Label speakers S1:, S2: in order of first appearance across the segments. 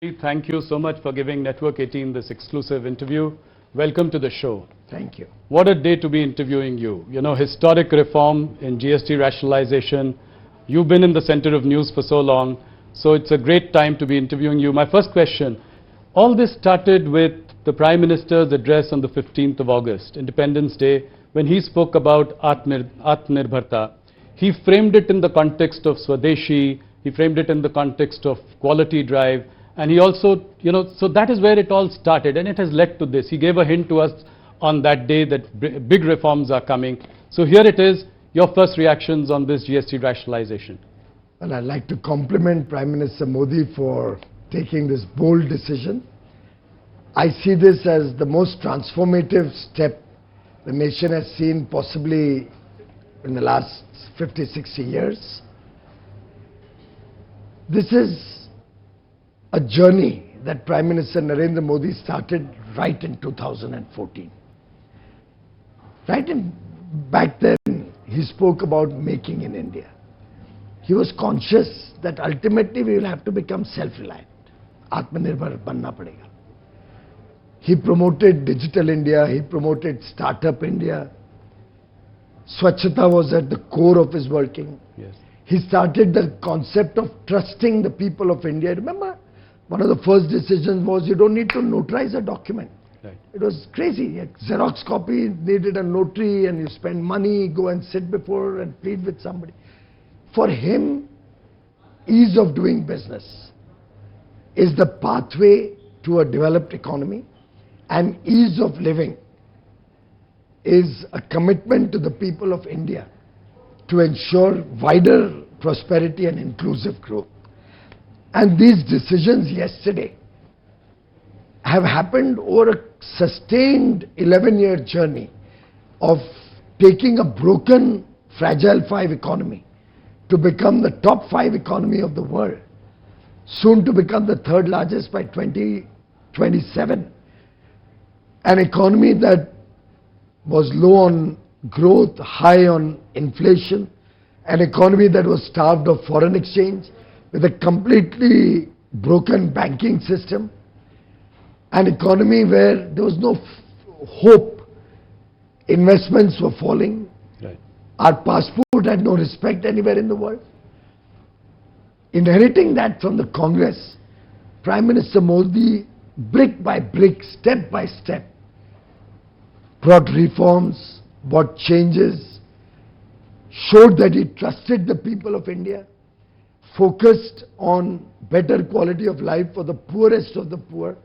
S1: Thank you so much for giving Network 18 this exclusive interview. Welcome to the show.
S2: Thank you.
S1: What a day to be interviewing you. You know, historic reform in GST rationalization. You've been in the center of news for so long, so it's a great time to be interviewing you. My first question, all this started with the Prime Minister's address on the 15th of August, Independence Day, when he spoke about Atmanirbharta. He framed it in the context of Swadeshi, he framed it in the context of quality drive, and he also, so that is where it all started, and it has led to this. He gave a hint to us on that day that big reforms are coming. So here it is, your first reactions on this GST rationalization.
S2: Well, I'd like to compliment Prime Minister Modi for taking this bold decision. I see this as the most transformative step the nation has seen possibly in the last 50, 60 years. This is a journey that Prime Minister Narendra Modi started right in 2014. Back then, he spoke about making in India. He was conscious that ultimately we will have to become self-reliant. Atmanirbhar banna padega. He promoted Digital India, he promoted Startup India. Swachhata was at the core of his working.
S1: Yes.
S2: He started the concept of trusting the people of India. Remember, one of the first decisions was you don't need to notarize a document.
S1: Right.
S2: It was crazy. A Xerox copy needed a notary and you spend money, go and sit before and plead with somebody. For him, ease of doing business is the pathway to a developed economy, and ease of living is a commitment to the people of India to ensure wider prosperity and inclusive growth. And these decisions yesterday have happened over a sustained 11-year journey of taking a broken, fragile 5 economy to become the top 5 economy of the world, soon to become the third largest by 2027. An economy that was low on growth, high on inflation, an economy that was starved of foreign exchange, with a completely broken banking system, an economy where there was no hope, investments were falling,
S1: Right.
S2: our passport had no respect anywhere in the world. Inheriting that from the Congress, Prime Minister Modi, brick by brick, step by step, brought reforms, brought changes, showed that he trusted the people of India, focused on better quality of life for the poorest of the poor,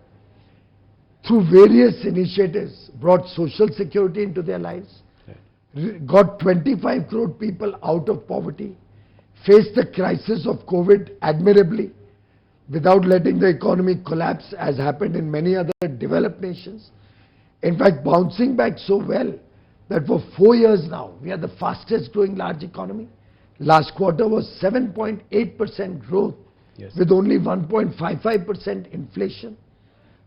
S2: through various initiatives, brought social security into their lives, got 25 crore people out of poverty, faced the crisis of COVID admirably, without letting the economy collapse as happened in many other developed nations. In fact, bouncing back so well that for 4 years now, we are the fastest growing large economy. Last quarter was 7.8% growth,
S1: Yes.
S2: with only 1.55% inflation.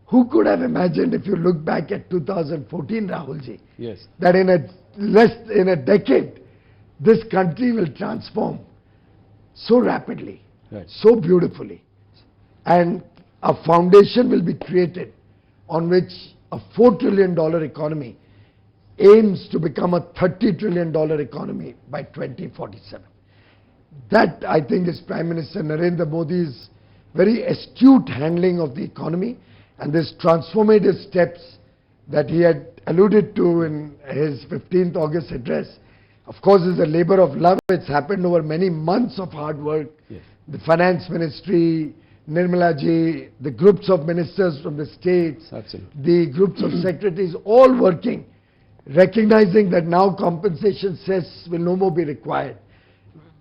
S2: Who could have imagined, if you look back at 2014, Rahulji,
S1: Yes.
S2: that in a decade, this country will transform so rapidly,
S1: Right.
S2: so beautifully, and a foundation will be created on which a $4 trillion economy aims to become a $30 trillion economy by 2047. That, I think, is Prime Minister Narendra Modi's very astute handling of the economy, and this transformative steps that he had alluded to in his 15th August address, of course, is a labor of love. It's happened over many months of hard work.
S1: Yes.
S2: The Finance Ministry, Nirmala ji, the groups of ministers from the states,
S1: Absolutely.
S2: the groups of secretaries, all working, recognizing that now compensation cess will no more be required.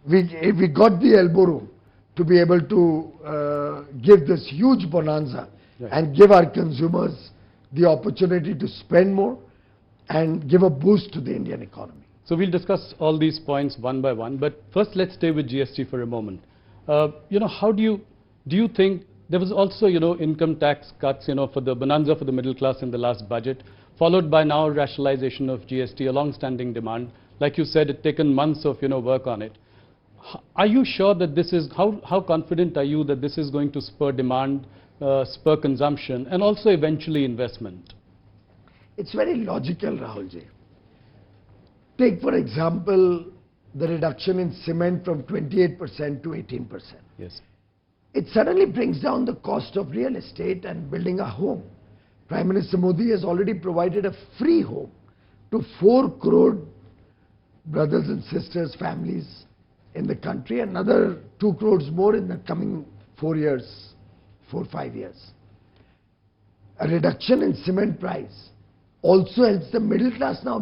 S2: We got the elbow room to be able to give this huge bonanza,
S1: Right.
S2: and give our consumers the opportunity to spend more and give a boost to the Indian economy.
S1: So we'll discuss all these points one by one, but first let's stay with GST for a moment. How do you think there was also, income tax cuts, for the bonanza for the middle class in the last budget, followed by now rationalization of GST, a long-standing demand. Like you said, it's taken months of, work on it. Are you sure that this is, how confident are you that this is going to spur demand spur consumption and also eventually investment?
S2: It's very logical, Rahulji. Take, for example, the reduction in cement from 28% to 18%.
S1: Yes.
S2: It suddenly brings down the cost of real estate and building a home. Prime Minister Modi has already provided a free home to 4 crore brothers and sisters, families in the country, another 2 crores more in the coming 4 years, 4-5 years. A reduction in cement price also helps the middle class now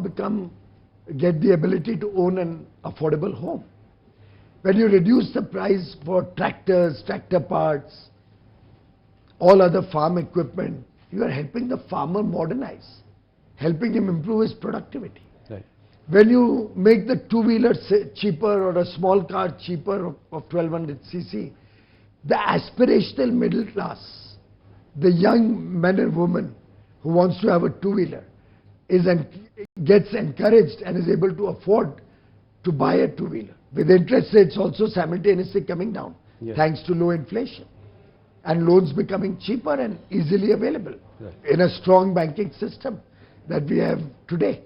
S2: get the ability to own an affordable home. When you reduce the price for tractors, tractor parts, all other farm equipment, you are helping the farmer modernize, helping him improve his productivity.
S1: Right.
S2: When you make the two-wheeler cheaper or a small car cheaper of 1200 cc, the aspirational middle class, the young men and women who wants to have a two-wheeler, gets encouraged and is able to afford to buy a two-wheeler, with interest rates also simultaneously coming down,
S1: yes,
S2: thanks to low inflation and loans becoming cheaper and easily available,
S1: right,
S2: in a strong banking system that we have today,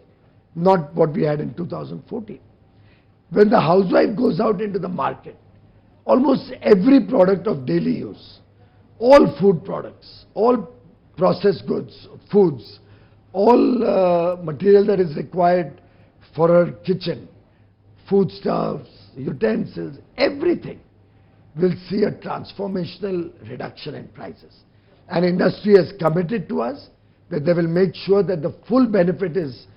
S2: not what we had in 2014. When the housewife goes out into the market, almost every product of daily use, all food products, all processed goods, foods, all material that is required for her kitchen, foodstuffs, utensils, everything will see a transformational reduction in prices. And industry has committed to us that they will make sure that the full benefit is